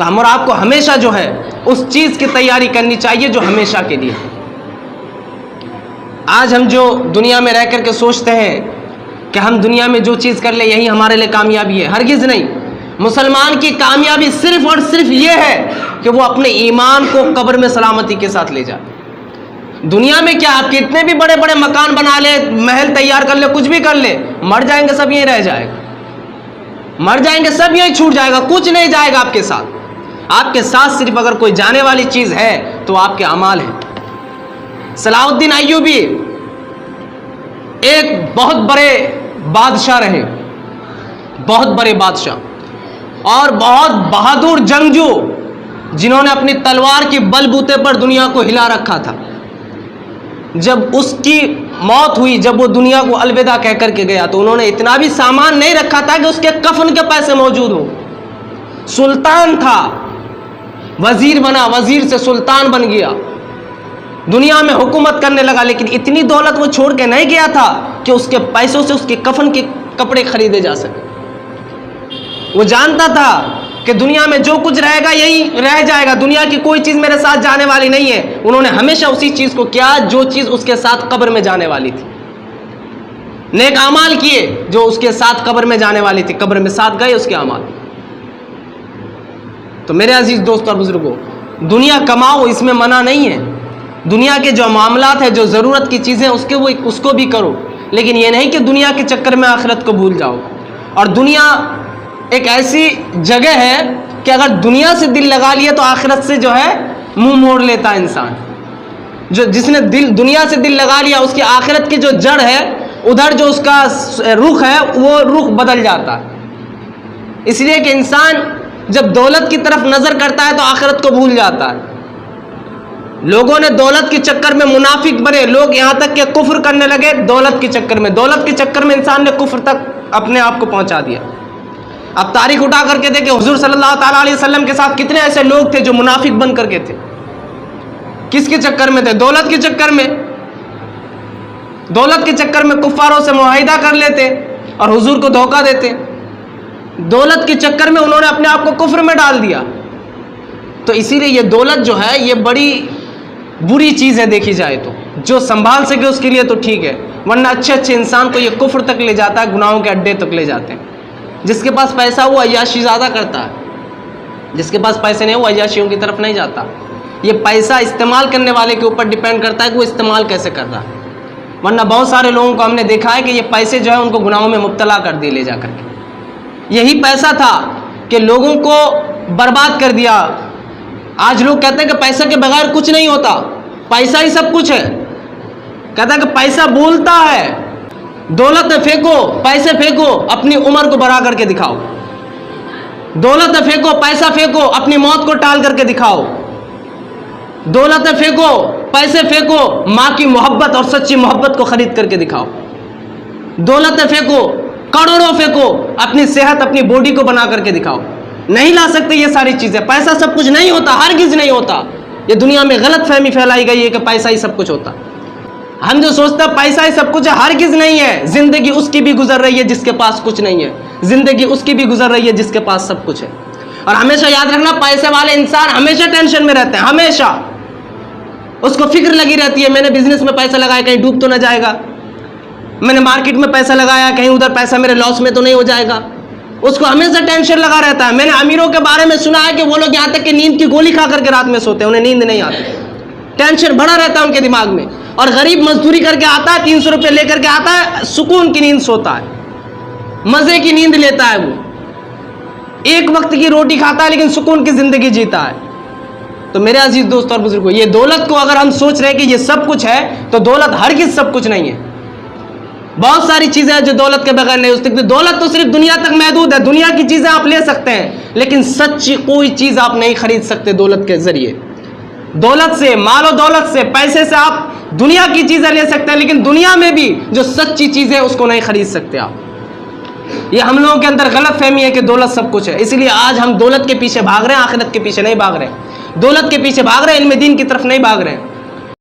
تو ہم اور آپ کو ہمیشہ جو ہے اس چیز کی تیاری کرنی چاہیے جو ہمیشہ کے لیے. آج ہم جو دنیا میں رہ کر کے سوچتے ہیں کہ ہم دنیا میں جو چیز کر لیں یہی ہمارے لیے کامیابی ہے، ہرگز نہیں. مسلمان کی کامیابی صرف اور صرف یہ ہے کہ وہ اپنے ایمان کو قبر میں سلامتی کے ساتھ لے جائے. دنیا میں کیا آپ کتنے بھی بڑے بڑے مکان بنا لے، محل تیار کر لے، کچھ بھی کر لے، مر جائیں گے سب یہیں رہ جائے گا، مر جائیں گے سب یہیں چھوٹ جائے گا، کچھ نہیں جائے گا آپ کے ساتھ. آپ کے ساتھ صرف اگر کوئی جانے والی چیز ہے تو آپ کے اعمال ہیں. صلاح الدین ایوبی ایک بہت بڑے بادشاہ رہے، بہت بڑے بادشاہ اور بہت بہادر جنگجو، جنہوں نے اپنی تلوار کی بل بوتے پر دنیا کو ہلا رکھا تھا. جب اس کی موت ہوئی، جب وہ دنیا کو الوداع کہہ کر کے گیا، تو انہوں نے اتنا بھی سامان نہیں رکھا تھا کہ اس کے کفن کے پیسے موجود ہو. سلطان تھا، وزیر بنا، وزیر سے سلطان بن گیا، دنیا میں حکومت کرنے لگا، لیکن اتنی دولت وہ چھوڑ کے نہیں گیا تھا کہ اس کے پیسوں سے اس کے کفن کے کپڑے خریدے جا سکے. وہ جانتا تھا کہ دنیا میں جو کچھ رہے گا یہی رہ جائے گا، دنیا کی کوئی چیز میرے ساتھ جانے والی نہیں ہے. انہوں نے ہمیشہ اسی چیز کو کیا جو چیز اس کے ساتھ قبر میں جانے والی تھی. نیک اعمال کیے جو اس کے ساتھ قبر میں جانے والی تھی، قبر میں ساتھ گئے اس کے اعمال. تو میرے عزیز دوست اور بزرگوں، دنیا کماؤ، اس میں منع نہیں ہے. دنیا کے جو معاملات ہیں، جو ضرورت کی چیزیں اس کو بھی کرو، لیکن یہ نہیں کہ دنیا کے چکر میں آخرت کو بھول جاؤ. اور دنیا ایک ایسی جگہ ہے کہ اگر دنیا سے دل لگا لیا تو آخرت سے جو ہے منہ موڑ لیتا ہے انسان. جس نے دنیا سے دل لگا لیا، اس کی آخرت کی جو جڑ ہے، ادھر جو اس کا رخ ہے وہ رخ بدل جاتا ہے. اس لیے کہ انسان جب دولت کی طرف نظر کرتا ہے تو آخرت کو بھول جاتا ہے. لوگوں نے دولت کے چکر میں منافق بنے، لوگ یہاں تک کہ کفر کرنے لگے دولت کے چکر میں. دولت کے چکر میں انسان نے کفر تک اپنے آپ کو پہنچا دیا. اب تاریخ اٹھا کر کے دیکھیں، حضور صلی اللہ تعالیٰ علیہ وسلم کے ساتھ کتنے ایسے لوگ تھے جو منافق بن کر کے تھے. کس کے چکر میں تھے؟ دولت کے چکر میں. دولت کے چکر میں کفاروں سے معاہدہ کر لیتے اور حضور کو دھوکہ دیتے. دولت کے چکر میں انہوں نے اپنے آپ کو کفر میں ڈال دیا. تو اسی لیے یہ دولت جو ہے یہ بڑی بری چیز ہے دیکھی جائے تو. جو سنبھال سکے اس کے لیے تو ٹھیک ہے، ورنہ اچھے اچھے انسان کو یہ کفر تک لے جاتا ہے، گناہوں کے اڈے تک لے جاتے ہیں. جس کے پاس پیسہ وہ عیاشی زیادہ کرتا ہے، جس کے پاس پیسے نہیں وہ عیاشیوں کی طرف نہیں جاتا. یہ پیسہ استعمال کرنے والے کے اوپر ڈیپینڈ کرتا ہے کہ وہ استعمال کیسے کر رہا ہے. ورنہ بہت سارے لوگوں کو ہم نے دیکھا ہے کہ یہ پیسے جو ہے ان کو گناہوں میں مبتلا کر دیے لے جا کر کے. یہی پیسہ تھا کہ لوگوں کو برباد کر دیا. آج لوگ کہتے ہیں کہ پیسہ کے بغیر کچھ نہیں ہوتا، پیسہ ہی سب کچھ ہے. کہتا ہے کہ پیسہ بولتا ہے. دولت پھینکو، پیسے پھینکو، اپنی عمر کو بڑھا کر کے دکھاؤ. دولت پھینکو، پیسہ پھینکو، اپنی موت کو ٹال کر کے دکھاؤ. دولت پھینکو، پیسے پھینکو، ماں کی محبت اور سچی محبت کو خرید کر کے دکھاؤ. دولت پھینکو، کروڑوں پھینکو، اپنی صحت، اپنی باڈی کو بنا کر کے دکھاؤ. نہیں لا سکتے یہ ساری چیزیں. پیسہ سب کچھ نہیں ہوتا، ہرگز نہیں ہوتا. یہ دنیا میں غلط فہمی پھیلائی گئی ہے کہ پیسہ ہی سب کچھ ہوتا. ہم جو سوچتے ہیں پیسہ ہی سب کچھ ہے، ہرگز نہیں ہے. زندگی اس کی بھی گزر رہی ہے جس کے پاس کچھ نہیں ہے. زندگی اس کی بھی گزر رہی ہے جس کے پاس سب کچھ ہے. اور ہمیشہ یاد رکھنا، پیسے والے انسان ہمیشہ ٹینشن میں رہتے ہیں. ہمیشہ اس کو فکر لگی رہتی ہے، میں نے بزنس میں پیسہ لگایا کہیں ڈوب تو نہ جائے گا، میں نے مارکیٹ میں پیسہ لگایا کہیں ادھر پیسہ میرے لاس میں تو نہیں ہو جائے گا. اس کو ہمیشہ ٹینشن لگا رہتا ہے. میں نے امیروں کے بارے میں سنا ہے کہ وہ لوگ یہاں تک کہ نیند کی گولی کھا کر کے رات میں سوتے ہیں، انہیں نیند نہیں آتی. ٹینشن بڑا رہتا ہے ان کے دماغ میں. اور غریب مزدوری کر کے آتا ہے، 300 روپے لے کر کے آتا ہے، سکون کی نیند سوتا ہے، مزے کی نیند لیتا ہے. وہ ایک وقت کی روٹی کھاتا ہے لیکن سکون کی زندگی جیتا ہے. تو میرے عزیز دوست اور بزرگوں، یہ دولت کو اگر ہم سوچ رہے ہیں کہ یہ سب کچھ ہے تو دولت ہرگز سب کچھ نہیں ہے. بہت ساری چیزیں ہیں جو دولت کے بغیر نہیں ہو سکتی. دولت تو صرف دنیا تک محدود ہے. دنیا کی چیزیں آپ لے سکتے ہیں لیکن سچی کوئی چیز آپ نہیں خرید سکتے دولت کے ذریعے. دولت سے، مال و دولت سے، پیسے سے آپ دنیا کی چیزیں لے سکتے ہیں لیکن دنیا میں بھی جو سچی چیزیں اس کو نہیں خرید سکتے آپ. یہ ہم لوگوں کے اندر غلط فہمی ہے کہ دولت سب کچھ ہے. اس لیے آج ہم دولت کے پیچھے بھاگ رہے ہیں، آخرت کے پیچھے نہیں بھاگ رہے ہیں. دولت کے پیچھے بھاگ رہے ہیں، علم دین کی طرف نہیں بھاگ رہے ہیں.